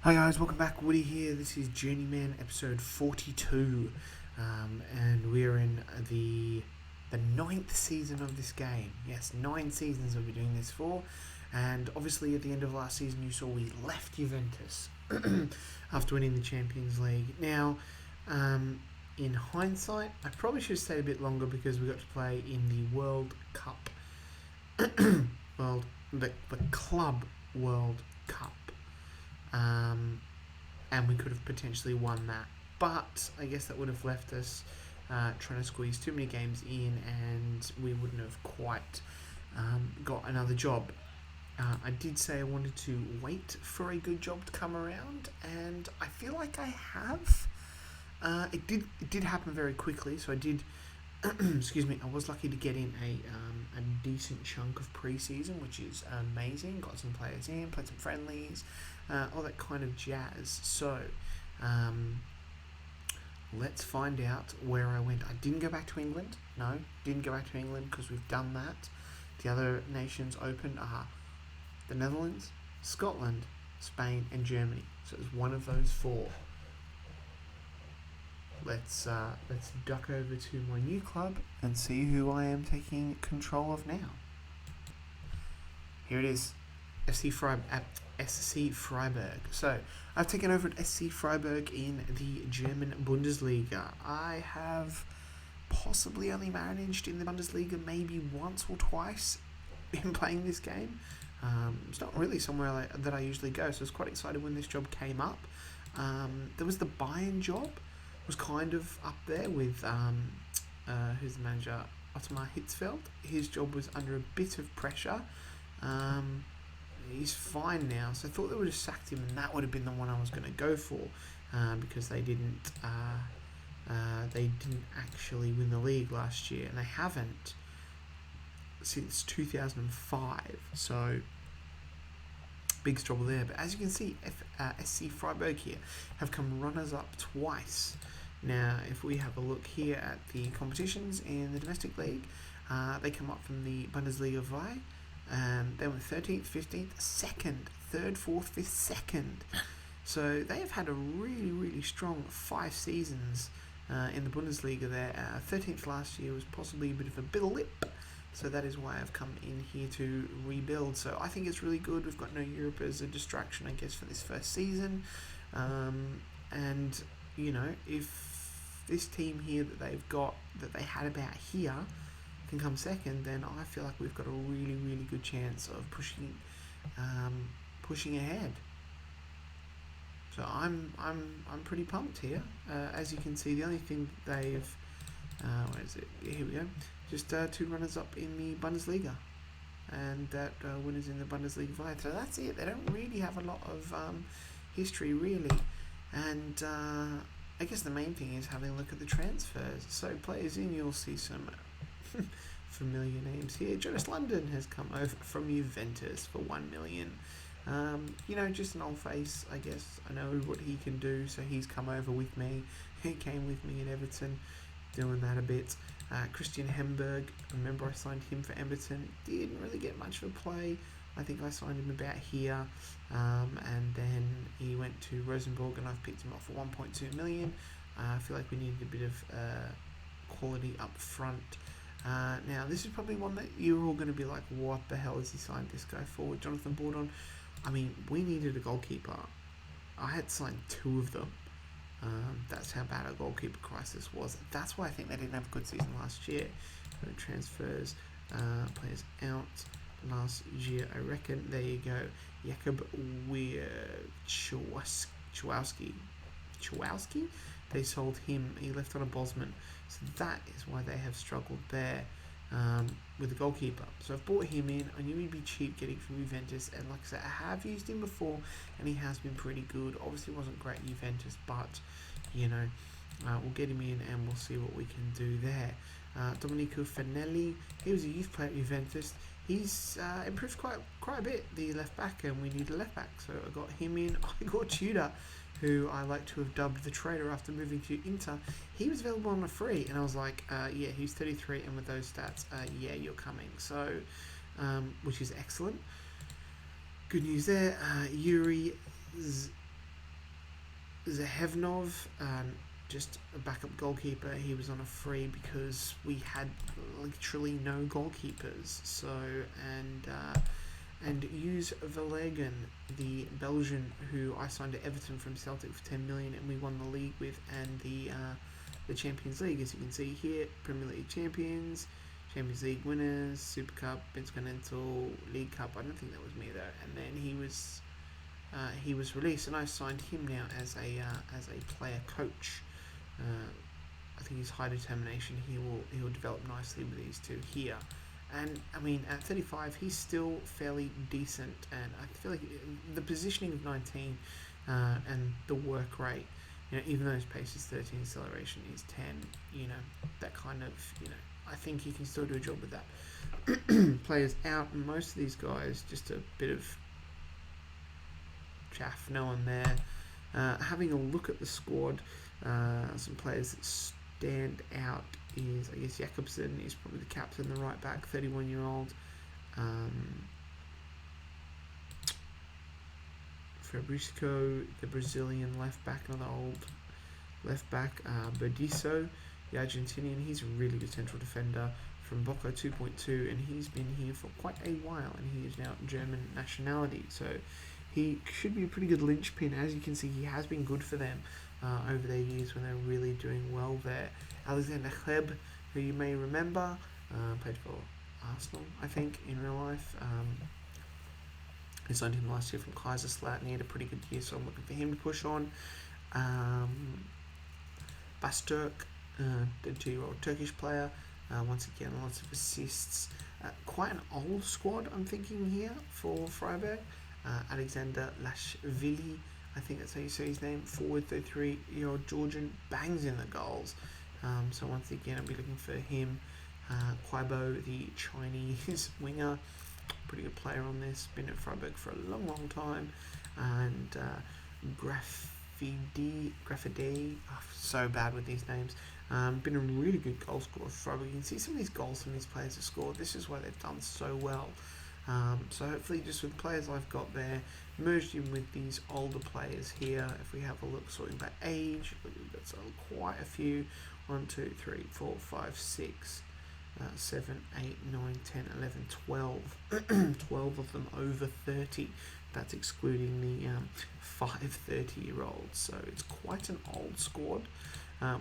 Hi guys, welcome back. Woody here. This is Journeyman episode 42, and we're in the ninth season of this game. Yes, 9 seasons we'll be doing this for, and obviously at the end of last season you saw we left Juventus after winning the Champions League. Now, in hindsight, I probably should have stayed a bit longer because we got to play in the World Cup, the Club World Cup. And we could have potentially won that, but I guess that would have left us trying to squeeze too many games in, and we wouldn't have quite got another job. I did say I wanted to wait for a good job to come around, and I feel like I have. It did happen very quickly, so I did. Excuse me. I was lucky to get in a decent chunk of pre-season, which is amazing. Got some players in, played some friendlies, all that kind of jazz. So, let's find out where I went. I didn't go back to England. No, didn't go back to England because we've done that. The other nations open are the Netherlands, Scotland, Spain, and Germany. So it's one of those 4. Let's duck over to my new club and see who I am taking control of now. Here it is, SC Freiburg. So I've taken over at SC Freiburg in the German Bundesliga. I have possibly only managed in the Bundesliga maybe once or twice in playing this game. It's not really somewhere that I usually go, so I was quite excited when this job came up. There was the Bayern job. Was kind of up there with who's the manager, Otmar Hitzfeld. His job was under a bit of pressure. He's fine now, so I thought they would have sacked him, and that would have been the one I was going to go for because they didn't actually win the league last year, and they haven't since 2005. So big struggle there. But as you can see, SC Freiburg here have come runners-up twice. Now, if we have a look here at the competitions in the domestic league, they come up from the Bundesliga 2. They went 13th, 15th, 2nd, 3rd, 4th, 5th, 2nd. So they have had a really, really strong 5 seasons in the Bundesliga there. 13th last year was possibly a bit of a blip. So that is why I've come in here to rebuild. So I think it's really good. We've got no Europe as a distraction, I guess, for this first season. And, you know, if this team here that they've got, that they had about here, can come second, then I feel like we've got a really, really good chance of pushing ahead. So I'm pretty pumped here. As you can see, the only thing they've where is it? Here we go. Just 2 runners up in the Bundesliga, and that winners in the Bundesliga 2. So that's it. They don't really have a lot of history, really. And I guess the main thing is having a look at the transfers. So players in, you'll see some familiar names here. Jonas London has come over from Juventus for 1 million. Just an old face, I guess. I know what he can do, so he's come over with me. He came with me at Everton, doing that a bit. Christian Hemberg, remember I signed him for Everton. Didn't really get much of a play. I think I signed him about here, and then he went to Rosenborg, and I've picked him up for 1.2 million. I feel like we needed a bit of quality up front. Now this is probably one that you're all going to be like, what the hell has he signed this guy for? Jonathan Bordon. I mean, we needed a goalkeeper. I had signed 2 of them. That's how bad our goalkeeper crisis was. That's why I think they didn't have a good season last year. Transfers, players out last year, I reckon. There you go. Jakub Chwowski. They sold him. He left on a Bosman. So that is why they have struggled there with the goalkeeper. So I've bought him in. I knew he'd be cheap getting from Juventus, and like I said, I have used him before, and he has been pretty good. Obviously, it wasn't great at Juventus, but we'll get him in and we'll see what we can do there. Domenico Fanelli, he was a youth player at Juventus. He's improved quite a bit, the left back, and we need a left back, so I got him in. Igor Tudor, who I like to have dubbed the trader after moving to Inter. He was available on a free, and I was like, yeah, he's 33, and with those stats, yeah, you're coming. So, which is excellent. Good news there. Yuri Zahevnov, just a backup goalkeeper. He was on a free because we had literally no goalkeepers. So and Use Verlegen, the Belgian who I signed to Everton from Celtic for 10 million, and we won the league with, and the Champions League, as you can see here, Premier League champions, Champions League winners, Super Cup, Intercontinental, League Cup. I don't think that was me though. And then he was released, and I signed him now as a player coach. I think his high determination, he will develop nicely with these two here. And I mean, at 35, he's still fairly decent, and I feel like the positioning of 19 and the work rate, even though his pace is 13, acceleration is 10, that kind of, I think he can still do a job with that. Players out, most of these guys, just a bit of chaff, no one there. Having a look at the squad, some players that stand out is, I guess, Jakobsen is probably the captain, the right back, 31-year-old. Fabrício, the Brazilian left back, another old left back. Berdisso, the Argentinian, he's a really good central defender from Boca 2.2, and he's been here for quite a while, and he is now German nationality. So he should be a pretty good linchpin. As you can see, he has been good for them over their years when they're really doing well there. Alexander Hleb, who you may remember, played for Arsenal, I think, in real life. I signed him last year from Kaiserslautern. He had a pretty good year, so I'm looking for him to push on. Basturk, the 2-year-old Turkish player. Once again, lots of assists. Quite an old squad, I'm thinking here, for Freiburg. Alexander Lashvili, I think that's how you say his name, forward, 33-year-old Georgian, bangs in the goals. So once again, I'll be looking for him. Quaibo, the Chinese winger, pretty good player on this, been at Freiburg for a long, long time. And Graffide, so bad with these names. Been a really good goal scorer for Freiburg. You can see some of these goals some of these players have scored. This is why they've done so well. So hopefully just with the players I've got there, merged in with these older players here. If we have a look sorting by age, we've got quite a few. 1, 2, 3, 4, 5, 6, 7, 8, 9, 10, 11, 12. 12 of them over 30. That's excluding the 5 30-year-olds. So it's quite an old squad,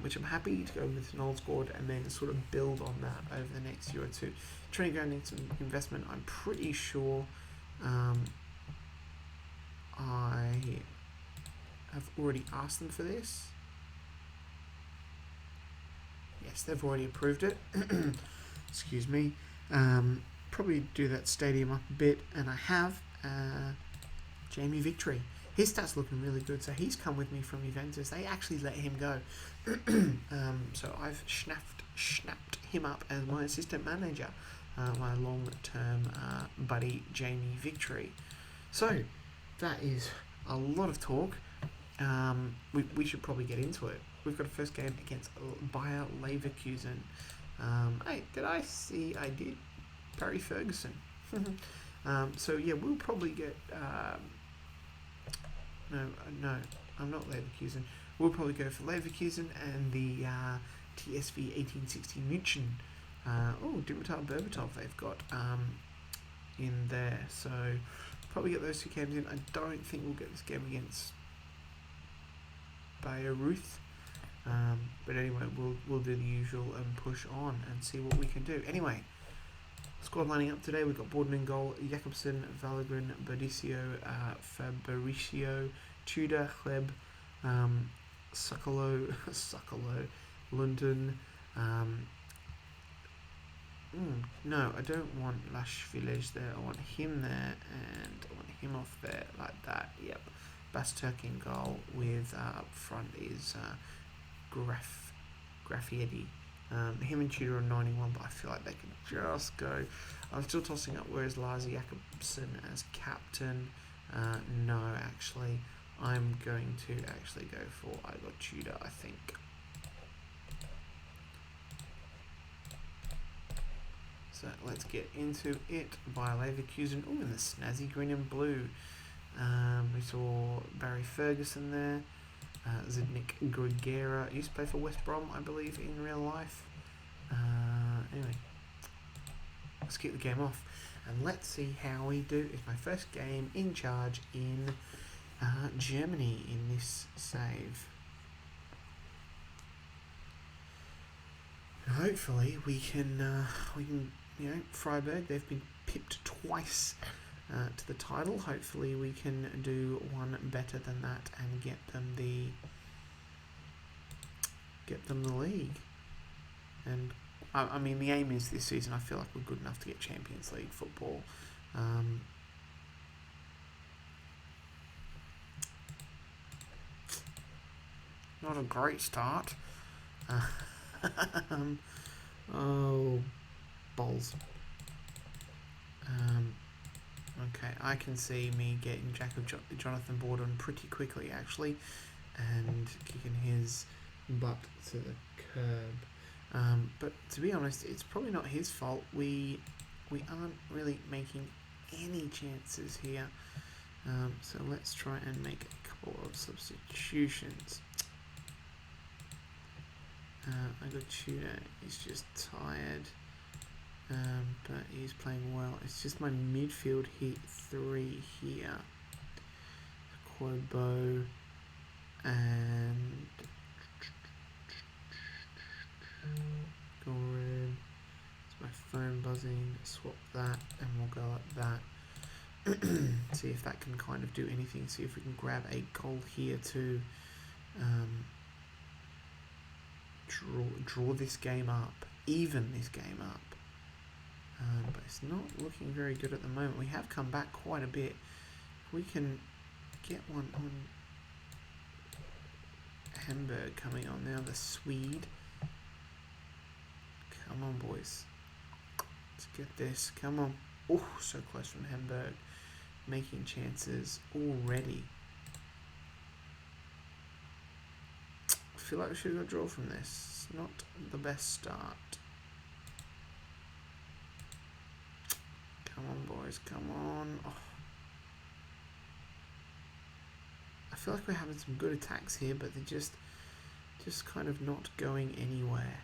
which I'm happy to go with an old squad and then sort of build on that over the next year or two. Training ground needs some investment. I'm pretty sure I have already asked them for this. Yes, they've already approved it. Excuse me. Probably do that stadium up a bit, and I have Jamie Victory. His stats looking really good, so he's come with me from Juventus. They actually let him go. So I've snapped him up as my assistant manager, my long-term buddy Jamie Victory. So that is a lot of talk. We should probably get into it. We've got a first game against Bayer Leverkusen. Hey, did I see I did? Barry Ferguson. So yeah, we'll probably get... No, I'm not Leverkusen. We'll probably go for Leverkusen and the TSV 1860 München. Dimitar Berbatov they've got in there. So probably get those two games in. I don't think we'll get this game against Bayreuth. But anyway, we'll do the usual and push on and see what we can do. Anyway, squad lining up today, we've got Borden in goal, Jakobsen, Valgren, Berdicio, Fabrício, Tudor, Hleb, Sokolo, London. No, I don't want Lashvili there. I want him there, and I want him off there like that. Yep. Basturk in goal with up front is Graffietti. Him and Tudor are 91, but I feel like they could just go. I'm still tossing up where's Lars Jakobsen as captain. No, actually, I'm going to actually go for I got Tudor, I think. So let's get into it. Bayer Leverkusen. Oh, in the snazzy green and blue. We saw Barry Ferguson there. Zidnik Grigera used to play for West Brom, I believe, in real life. Anyway, let's kick the game off and let's see how we do. It's my first game in charge in Germany in this save. And hopefully we can, Freiburg, they've been pipped twice to the title. Hopefully we can do one better than that and get them the league. And I mean, the aim is this season, I feel like we're good enough to get Champions League football. Not a great start. Oh, balls. Okay, I can see me getting Jonathan Borden pretty quickly, actually, and kicking his butt to the curb. But to be honest, it's probably not his fault. We aren't really making any chances here. So let's try and make a couple of substitutions. Agochuda is just tired, but he's playing well. It's just my midfield three here. Quobo and Goran. It's my phone buzzing. Swap that and we'll go like that. See if that can kind of do anything. See if we can grab a goal here to draw this game up, even this game up. But it's not looking very good at the moment. We have come back quite a bit. If we can get one on Hamburg coming on now, the Swede. Come on, boys. Let's get this. Come on. Oh, so close from Hamburg. Making chances already. I feel like we should have got a draw from this. It's not the best start. Come on, boys. Come on. Oh. I feel like we're having some good attacks here, but they're just kind of not going anywhere.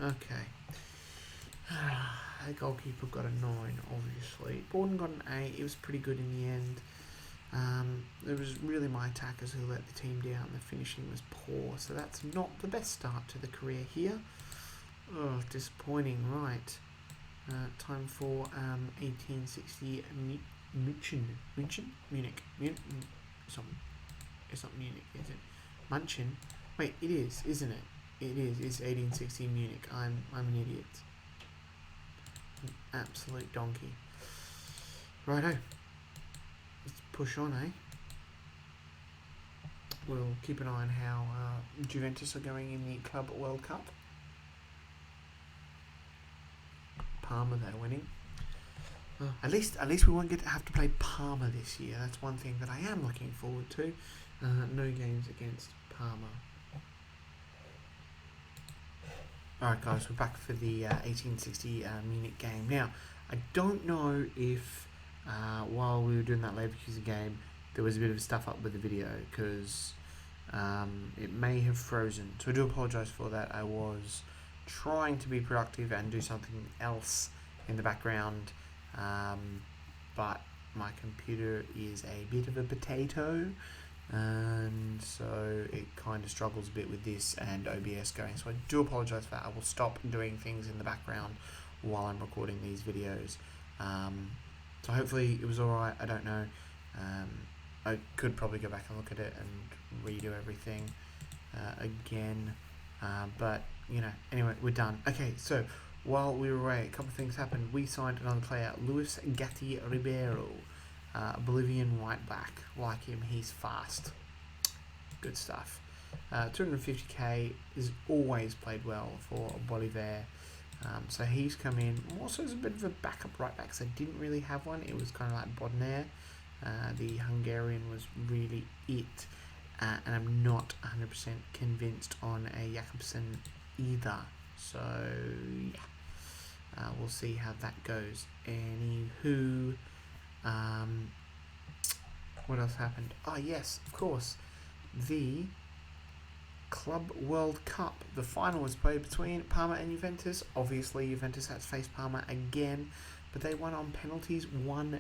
Okay. The goalkeeper got a 9, obviously. Borden got an 8. It was pretty good in the end. It was really my attackers who let the team down. The finishing was poor, so that's not the best start to the career here. Oh, disappointing. Right. Time for 1860 Munich. It's not Munich, is it? Munchen. Wait, it is, isn't it? It is. It's 1860 Munich. I'm an idiot. An absolute donkey. Righto. Let's push on, eh? We'll keep an eye on how Juventus are going in the Club World Cup. Parma, they're winning. At least we won't have to play Parma this year. That's one thing that I am looking forward to. No games against Parma. Alright guys, we're back for the 1860 Munich game. Now, I don't know if while we were doing that Leverkusen game, there was a bit of a stuff up with the video because it may have frozen. So I do apologise for that. I was trying to be productive and do something else in the background, but my computer is a bit of a potato, and so it kind of struggles a bit with this and OBS going. So I do apologise for that. I will stop doing things in the background while I'm recording these videos. So hopefully it was alright. I don't know. I could probably go back and look at it and redo everything again, but you know, anyway, we're done. Okay, so while we were away, a couple of things happened. We signed another player, Luis Gatti Ribeiro, Bolivian right back. Like him, he's fast. Good stuff. 250k is always played well for Bolivar. So he's come in also as a bit of a backup right back, because I didn't really have one. It was kind of like Bodnar. The Hungarian was really it. And I'm not 100% convinced on a Jakobsen either. So, yeah. We'll see how that goes. Anywho, what else happened? Oh, yes, of course. the Club World Cup. The final was played between Parma and Juventus. Obviously, Juventus had to face Parma again, but they won on penalties 1-0.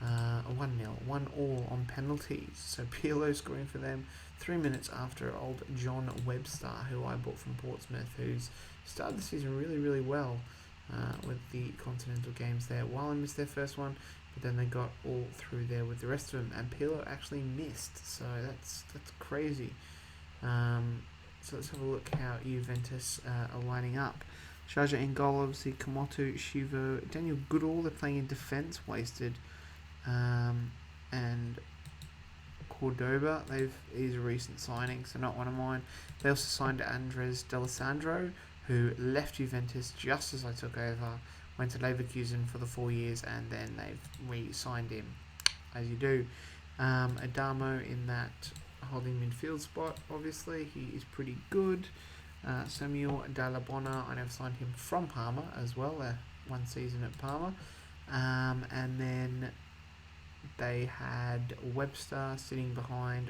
1-all on penalties. So Pirlo scoring for them 3 minutes after old John Webster, who I bought from Portsmouth, who's started the season really, really well with the Continental games there. Wallen missed their first one, but then they got all through there with the rest of them, and Pirlo actually missed, so that's crazy. So let's have a look how Juventus are lining up. Sharjah in goal, obviously, Komoto, Shivo, Daniel Goodall, they're playing in defence, wasted. And Cordoba, he's a recent signing, so not one of mine. They also signed Andres D'Alessandro, who left Juventus just as I took over, went to Leverkusen for the 4 years, and then they've re-signed him, as you do. Adamo in that holding midfield spot, obviously, he is pretty good. Samuel Dallabona, I never signed him from Parma as well, 1 season at Parma. And then they had Webster sitting behind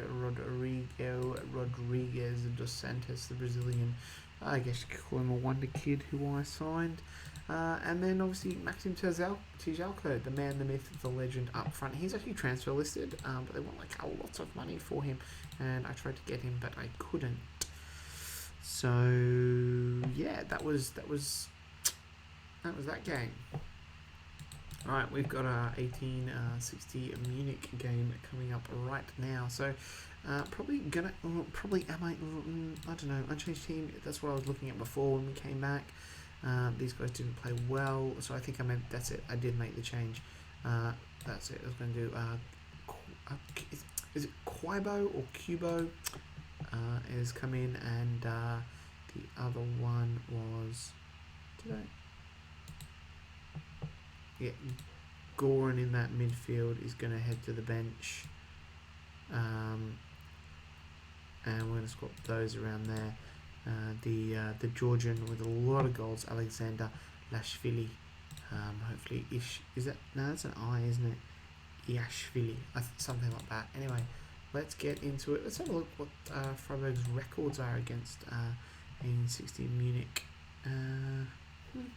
Rodriguez dos Santos, the Brazilian. I guess you could call him a wonder kid who I signed. And then obviously Maxim Tijalko, the man, the myth, the legend up front. He's actually transfer listed, but they want like a lot of money for him, and I tried to get him, but I couldn't. So yeah, that was that game. Alright, we've got our 1860 Munich game coming up right now. So probably am I don't know, unchanged team. That's what I was looking at before when we came back. These guys didn't play well, so I think that's it. I did make the change. That's it. I was going to do is it Quibo or Cubo is come in, and the other one was Goran in that midfield is going to head to the bench, and we're going to swap those around there. The Georgian with a lot of goals, Alexander Lashvili. Hopefully, that's an I, isn't it? Iashvili, something like that. Anyway, let's get into it. Let's have a look what Freiburg's records are against 1860 Munich.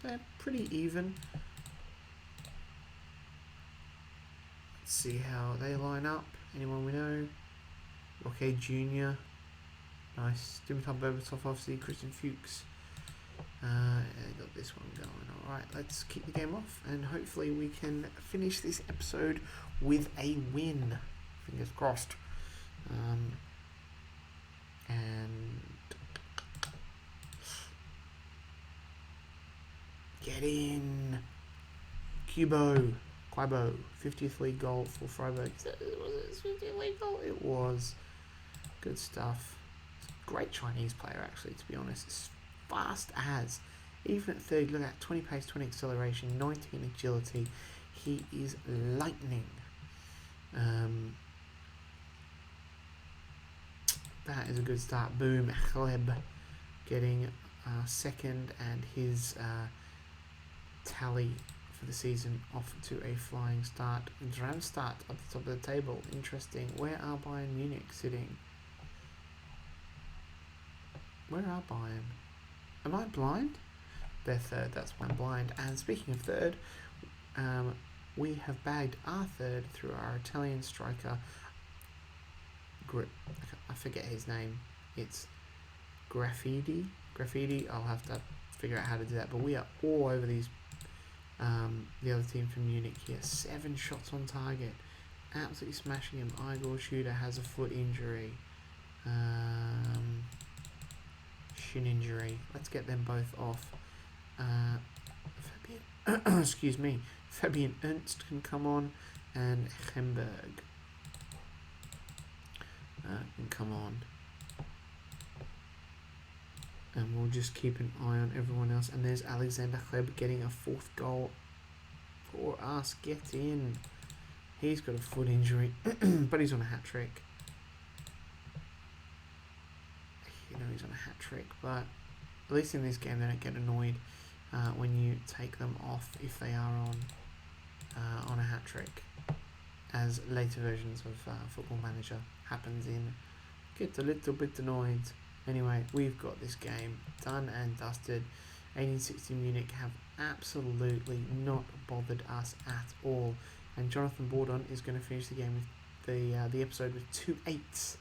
They're pretty even. Let's see how they line up. Anyone we know? Roque Jr. Nice. Dimitar Berbatov, obviously. Christian Fuchs. Got this one going. Alright, let's kick the game off, and hopefully we can finish this episode with a win. Fingers crossed. And get in. Quibo, 50th league goal for Freiburg. Was it his 50th league goal? It was. Good stuff. Great Chinese player, actually, to be honest. As fast as, even at 30, look at 20 pace, 20 acceleration, 19 agility. He is lightning. That is a good start. Boom, Chleb getting second, and his tally for the season off to a flying start. Darmstadt at the top of the table. Interesting. Where are Bayern Munich sitting? Where are Bayern? Am I blind? They're third, that's why I'm blind. And speaking of third, we have bagged our third through our Italian striker, I forget his name. It's Graffiti. I'll have to figure out how to do that. But we are all over these. The other team from Munich here. 7 shots on target. Absolutely smashing him. Igor Shooter has a foot injury. Shin injury. Let's get them both off. Excuse me. Fabian Ernst can come on, and Hemberg can come on. And we'll just keep an eye on everyone else. And there's Alexander Chleb getting a 4th goal for us. Get in. He's got a foot injury, but he's on a hat-trick. He's on a hat-trick, but at least in this game they don't get annoyed when you take them off if they are on a hat-trick. as later versions of Football Manager happens in. Get a little bit annoyed. Anyway, we've got this game done and dusted. 1860 Munich have absolutely not bothered us at all, and Jonathan Bordon is going to finish the game with the episode with 2 8s,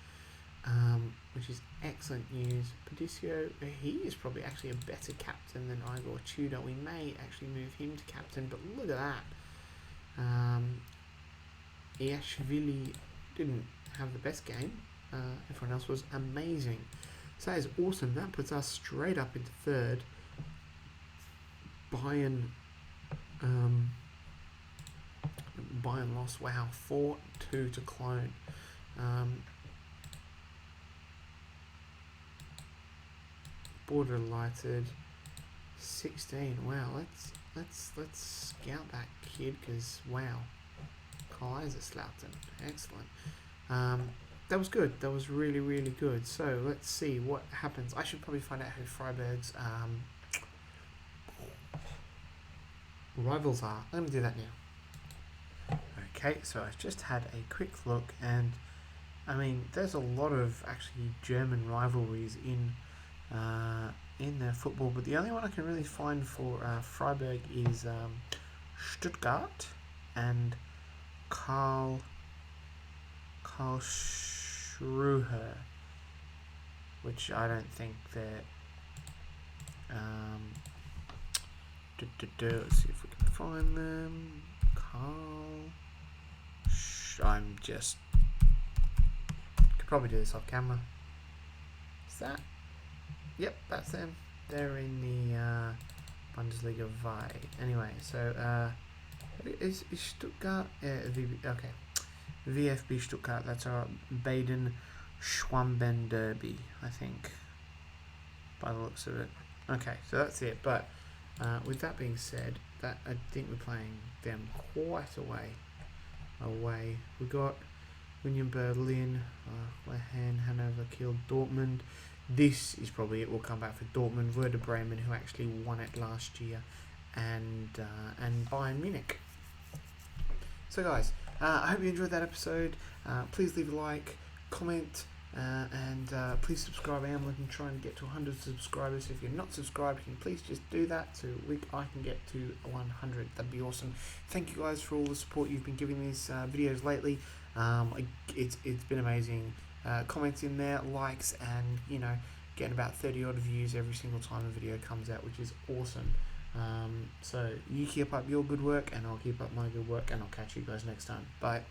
which is excellent news. Padicio, he is probably actually a better captain than Igor Tudor. We may actually move him to captain, but look at that. Iashvili didn't have the best game. Everyone else was amazing. So that is awesome. That puts us straight up into third. Bayern lost. Wow, 4-2 to Cologne. Border lighted. 16. Wow, let's scout that kid, because wow, Kaiserslautern, excellent. That was good. That was really, really good. So let's see what happens. I should probably find out who Freiburg's rivals are. I'm going to do that now. Okay, so I've just had a quick look, and I mean, there's a lot of actually German rivalries in their football, but the only one I can really find for Freiburg is Stuttgart and Karl Schruher, which I don't think they're. Let's see if we can find them. I'm just could probably do this off camera. Is that? Yep, that's them. They're in the Bundesliga Vi. Anyway, so is Stuttgart okay. VfB Stuttgart, that's our Baden Schwamben Derby, I think, by the looks of it. Okay, so that's it. But with that being said, that I think we're playing them quite away. We got Union Berlin, Lehen, Hanover, Kiel, Dortmund. This is probably it. We'll come back for Dortmund, Werder Bremen, who actually won it last year, and Bayern Munich. So guys, I hope you enjoyed that episode. Please leave a like, comment, and please subscribe. I am looking to try and get to 100 subscribers. If you're not subscribed, can you please just do that so I can get to 100. That'd be awesome. Thank you guys for all the support you've been giving these videos lately. It's been amazing. Comments in there, likes, and getting about 30 odd views every single time a video comes out, which is awesome. So you keep up your good work, and I'll keep up my good work, and I'll catch you guys next time. Bye.